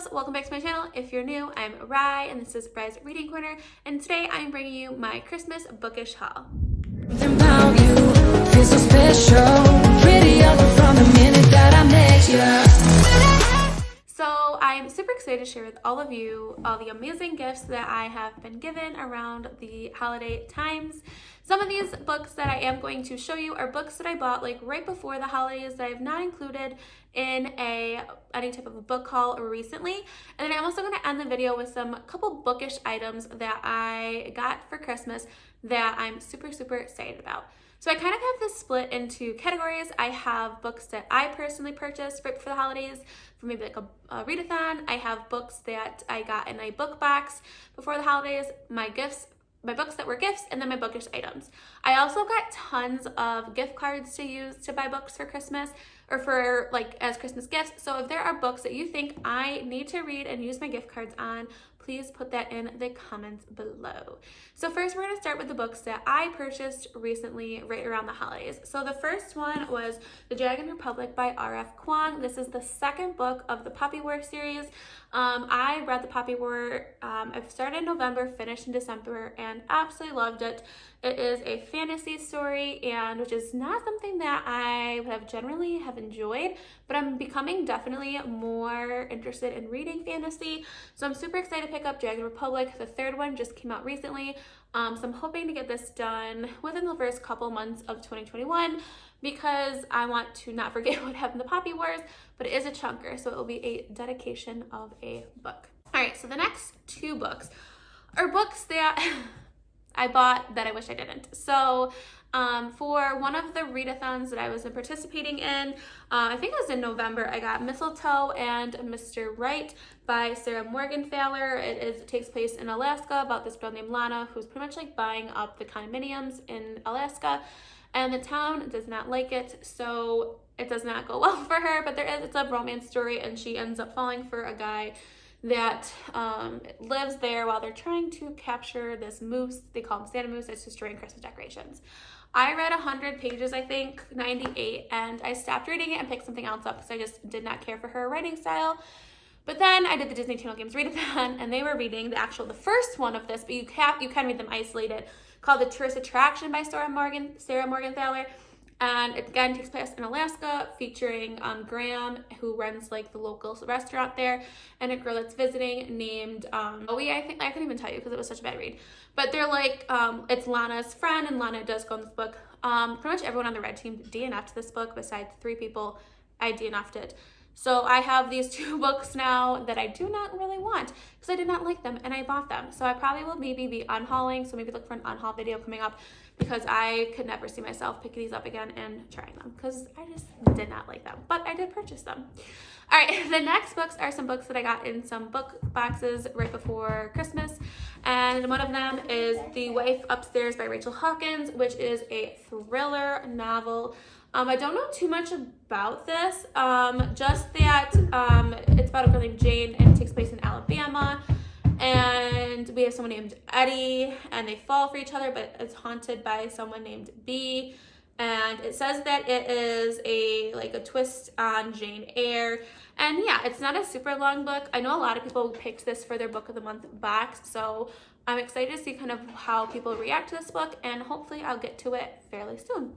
loves, welcome back to my channel. If you're new, I'm Rye and this is Rye's Reading Corner, and today I'm bringing you my Christmas bookish haul. About you, feel so special, prettier from the minute that I met you. So I'm super excited to share with all of you all the amazing gifts that I have been given around the holiday times. Some of these books that I am going to show you are books that I bought like right before the holidays that I have not included in any type of a book haul recently. And then I'm also going to end the video with some couple bookish items that I got for Christmas that I'm super excited about. So I kind of have this split into categories. I have books that I personally purchased right before the holidays for maybe like a readathon. I have books that I got in a book box before the holidays, my books that were gifts, and then my bookish items. I also got tons of gift cards to use to buy books for Christmas or for like as Christmas gifts. So if there are books that you think I need to read and use my gift cards on, please put that in the comments below. So first we're going to start with the books that I purchased recently right around the holidays. So the first one was The Dragon Republic by R.F. Kuang. This is the second book of the Poppy War series. I read the Poppy War, I've started in November, finished in December, and absolutely loved it. It is a fantasy story, and which is not something that I would have generally have enjoyed, but I'm becoming definitely more interested in reading fantasy. So I'm super excited to pick up Dragon Republic. The third one just came out recently. So I'm hoping to get this done within the first couple months of 2021 because I want to not forget what happened in the Poppy Wars, but it is a chunker, so it will be a dedication of a book. All right, so the next two books are books that I bought that I wish I didn't. So for one of the readathons that I was participating in, I think it was in November, I got Mistletoe and Mr Wright by Sarah Morgenthau. It takes place in Alaska about this girl named Lana who's pretty much like buying up the condominiums in Alaska, and the town does not like it, so it does not go well for her, but it's a romance story, and she ends up falling for a guy that lives there while they're trying to capture this moose. They call him Santa Moose. That's destroying Christmas decorations. I read 100 pages, I think, 98, and I stopped reading it and picked something else up because I just did not care for her writing style. But then I did the Disney Channel Games readathon, and they were reading the first one of this, but you can read them isolated, called The Tourist Attraction by Sarah Morgenthau. And it again takes place in Alaska, featuring Graham, who runs like the local restaurant there, and a girl that's visiting named Zoe. I couldn't even tell you because it was such a bad read. But they're like, it's Lana's friend, and Lana does go in this book. Pretty much everyone on the red team DNF'd this book besides 3 people. I DNF'd it. So I have these 2 books now that I do not really want because I did not like them and I bought them. So I probably will maybe be unhauling. So maybe look for an unhaul video coming up because I could never see myself picking these up again and trying them because I just did not like them. But I did purchase them. All right, the next books are some books that I got in some book boxes right before Christmas. And one of them is The Wife Upstairs by Rachel Hawkins, which is a thriller novel. I don't know too much about this, just that it's about a girl named Jane and it takes place in Alabama, and we have someone named Eddie and they fall for each other, but it's haunted by someone named B, and it says that it is a twist on Jane Eyre. And yeah, it's not a super long book. I know a lot of people picked this for their book of the month box, so I'm excited to see kind of how people react to this book, and hopefully I'll get to it fairly soon.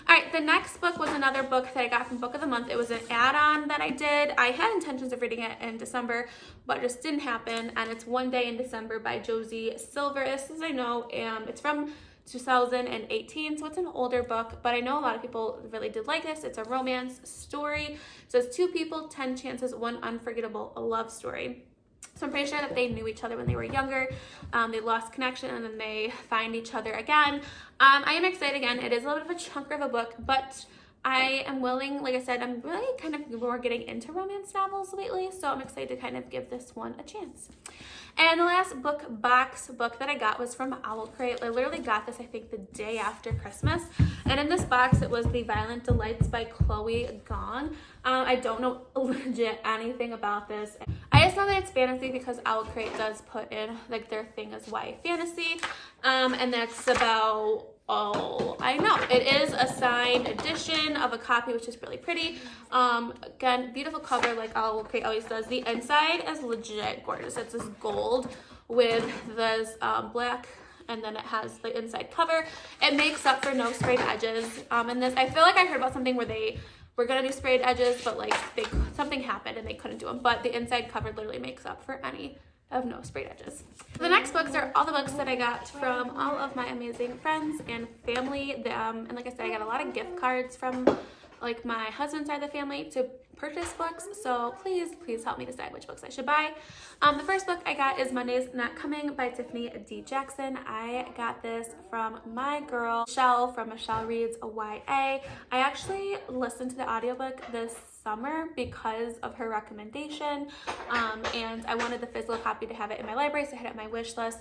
All right, the next book was another book that I got from Book of the Month. It was an add-on that I did. I had intentions of reading it in December, but it just didn't happen, and it's One Day in December by Josie Silver. This is, I know, it's from 2018, so it's an older book, but I know a lot of people really did like this. It's a romance story. So it's 2 people, 10 chances, 1 unforgettable love story. So I'm pretty sure that they knew each other when they were younger. They lost connection and then they find each other again. I am excited again. It is a little bit of a chunker of a book, but I am willing, like I said, I'm really kind of more getting into romance novels lately, so I'm excited to kind of give this one a chance. And the last book that I got was from Owl Crate. I literally got this, I think, the day after Christmas. And in this box, it was The Violent Delights by Chloe Gong. I don't know legit anything about this. I just know that it's fantasy because Owl Crate does put in like their thing as YA fantasy. And that's about Oh, I know. It is a signed edition of a copy, which is really pretty. Again, beautiful cover like Kate always does. The inside is legit gorgeous. It's this gold with this black, and then it has the inside cover. It makes up for no sprayed edges. And this, I feel like I heard about something where they were gonna do sprayed edges, but like something happened and they couldn't do them. But the inside cover literally makes up for any of no sprayed edges. The next books are all the books that I got from all of my amazing friends and family. And like I said, I got a lot of gift cards from like my husband's side of the family to purchase books. So please help me decide which books I should buy. The first book I got is Monday's Not Coming by Tiffany D. Jackson. I got this from my girl Michelle from Michelle Reads a YA. I actually listened to the audiobook this summer because of her recommendation, and I wanted the physical copy to have it in my library, so I had it on my wish list.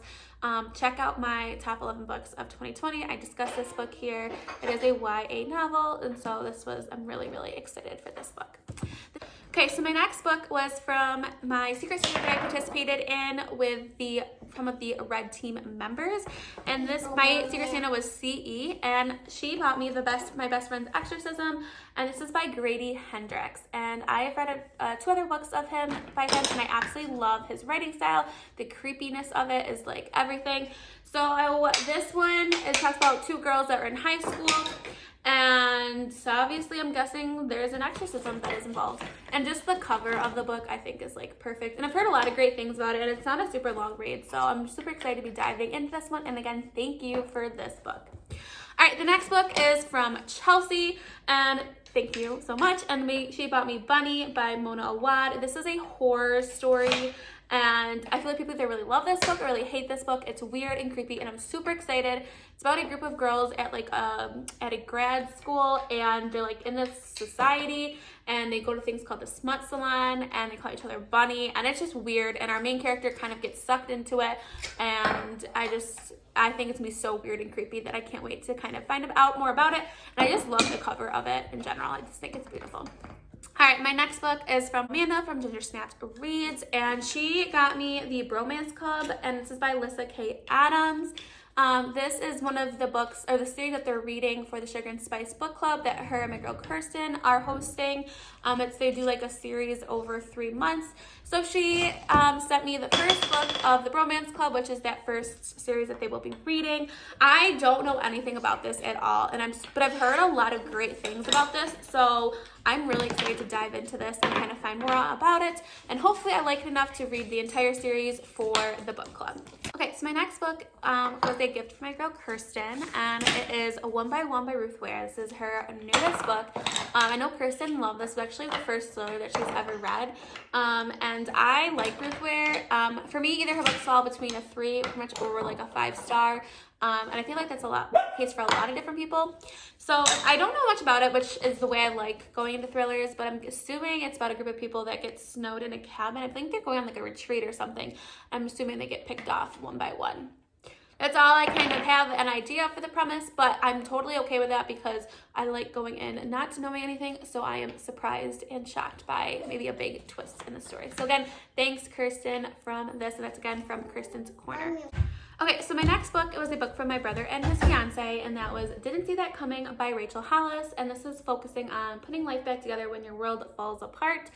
Check out my top 11 books of 2020. I discussed this book here. It is a YA novel, and so I'm really excited for this book. Okay, so my next book was from my Secret Santa that I participated in with some of the Red Team members, and my Secret Santa was CE, and she bought me my best friend's Exorcism, and this is by Grady Hendrix, and I have read 2 other books by him, and I absolutely love his writing style. The creepiness of it is like everything. So this one, it talks about 2 girls that are in high school. And so obviously I'm guessing there's an exorcism that is involved. And just the cover of the book I think is like perfect. And I've heard a lot of great things about it, and it's not a super long read. So I'm super excited to be diving into this one. And again, thank you for this book. All right, the next book is from Chelsea, and thank you so much. And she bought me Bunny by Mona Awad. This is a horror story, and I feel like people either really love this book or really hate this book. It's weird and creepy, and I'm super excited. It's about a group of girls at at a grad school, and they're like in this society, and they go to things called the Smut Salon, and they call each other Bunny, and it's just weird. And our main character kind of gets sucked into it, and I think it's gonna be so weird and creepy that I can't wait to kind of find out more about it. And I just love the cover of it in general. I just think it's beautiful. All right, my next book is from Amanda from Ginger Snaps Reads, and she got me the Bromance Club, and this is by Lissa K. Adams. This is one of the books, or the series that they're reading for the Sugar and Spice Book Club that her and my girl Kirsten are hosting. They do like a series over 3 months. So she sent me the first book of the Bromance Club, which is that first series that they will be reading. I don't know anything about this at all, but I've heard a lot of great things about this, so I'm really excited to dive into this and kind of find more about it, and hopefully I like it enough to read the entire series for the book club. Okay, so my next book was a gift from my girl Kirsten, and it is a 1 by 1 by Ruth Ware. This is her newest book. I know Kirsten loved this. It's actually the first thriller that she's ever read, and I like Ruth Ware. For me, either her books fall between a 3 pretty much or like a 5-star. And I feel like that's case for a lot of different people. So I don't know much about it, which is the way I like going into thrillers, but I'm assuming it's about a group of people that get snowed in a cabin. I think they're going on like a retreat or something. I'm assuming they get picked off 1 by 1. That's all I kind of have an idea for the premise, but I'm totally okay with that because I like going in not knowing anything, so I am surprised and shocked by maybe a big twist in the story. So again, thanks Kirsten from this, and that's again from Kirsten's Corner. Okay, so my next book, it was a book from my brother and his fiance, and that was Didn't See That Coming by Rachel Hollis, and this is focusing on putting life back together when your world falls apart.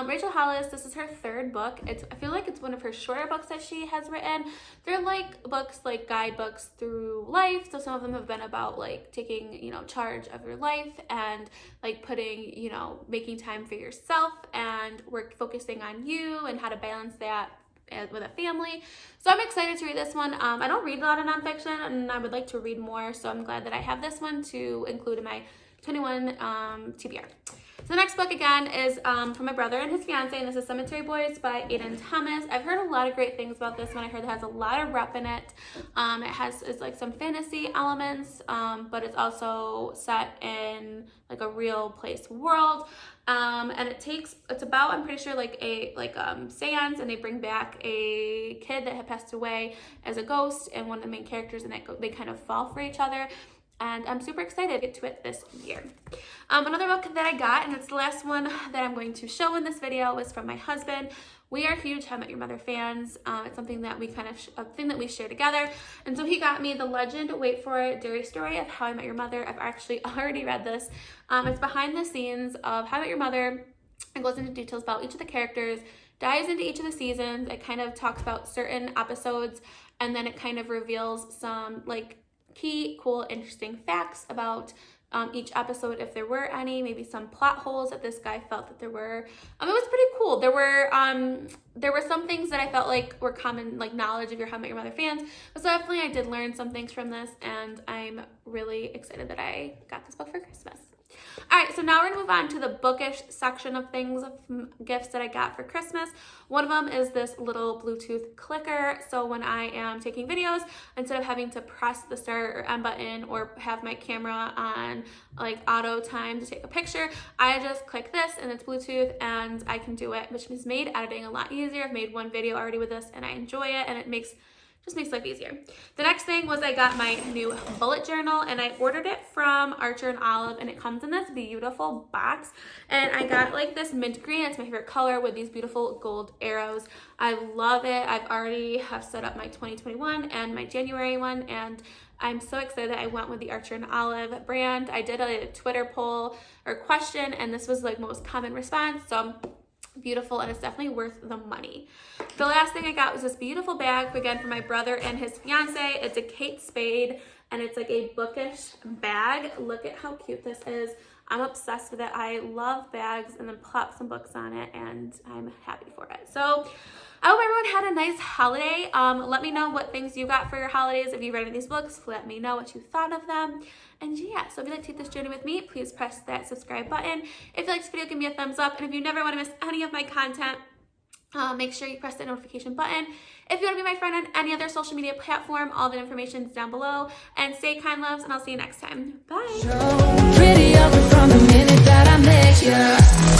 Rachel Hollis, this is her 3rd book. I feel like it's one of her shorter books that she has written. They're like books, like guidebooks through life, so some of them have been about like taking, charge of your life and like putting, making time for yourself and focusing on you and how to balance that with a family. So I'm excited to read this one. I don't read a lot of nonfiction, and I would like to read more, so I'm glad that I have this one to include in my 21 TBR. So the next book again is from my brother and his fiance, and this is Cemetery Boys by Aiden Thomas. I've heard a lot of great things about this one. I heard it has a lot of rep in it. It's like some fantasy elements, but it's also set in like a real place world. And it's about, I'm pretty sure, like a seance, and they bring back a kid that had passed away as a ghost and one of the main characters, and they kind of fall for each other. And I'm super excited to get to it this year. Another book that I got, and it's the last one that I'm going to show in this video, was from my husband, we are huge How I Met Your Mother fans. It's something that we a thing that we share together. And so he got me the Legend, wait for it, Dairy Story of How I Met Your Mother. I've actually already read this. It's behind the scenes of How I Met Your Mother. It goes into details about each of the characters, dives into each of the seasons. It kind of talks about certain episodes, and then it kind of reveals some like key, cool, interesting facts about each episode, if there were any, maybe some plot holes that this guy felt that there were. It was pretty cool. There were some things that I felt like were common like knowledge if you're How I Met Your Mother fans, but so definitely I did learn some things from this, and I'm really excited that I got this book for Christmas. All right, so now we're gonna move on to the bookish section of things, of gifts that I got for Christmas. One of them is this little Bluetooth clicker. So when I am taking videos, instead of having to press the start or end button or have my camera on like auto time to take a picture, I just click this and it's Bluetooth and I can do it, which has made editing a lot easier. I've made one video already with this and I enjoy it, and it just makes life easier. The next thing was I got my new bullet journal, and I ordered it from Archer and Olive, and it comes in this beautiful box. And I got like this mint green. It's my favorite color with these beautiful gold arrows. I love it. I've already have set up my 2021 and my January one, and I'm so excited that I went with the Archer and Olive brand. I did a Twitter poll or question, and this was like most common response. So beautiful, and it's definitely worth the money. The last thing I got was this beautiful bag, again, for my brother and his fiance. It's a Kate Spade, and it's like a bookish bag. Look at how cute this is. I'm obsessed with it. I love bags, and then plop some books on it, and I'm happy for it. So I hope everyone had a nice holiday. Let me know what things you got for your holidays. If you read any of these books, let me know what you thought of them. And yeah, so if you'd like to take this journey with me, please press that subscribe button. If you like this video, give me a thumbs up. And if you never want to miss any of my content, make sure you press the notification button. If you want to be my friend on any other social media platform, all the information is down below. And stay kind, loves, and I'll see you next time. Bye. So pretty up from the minute that I met you.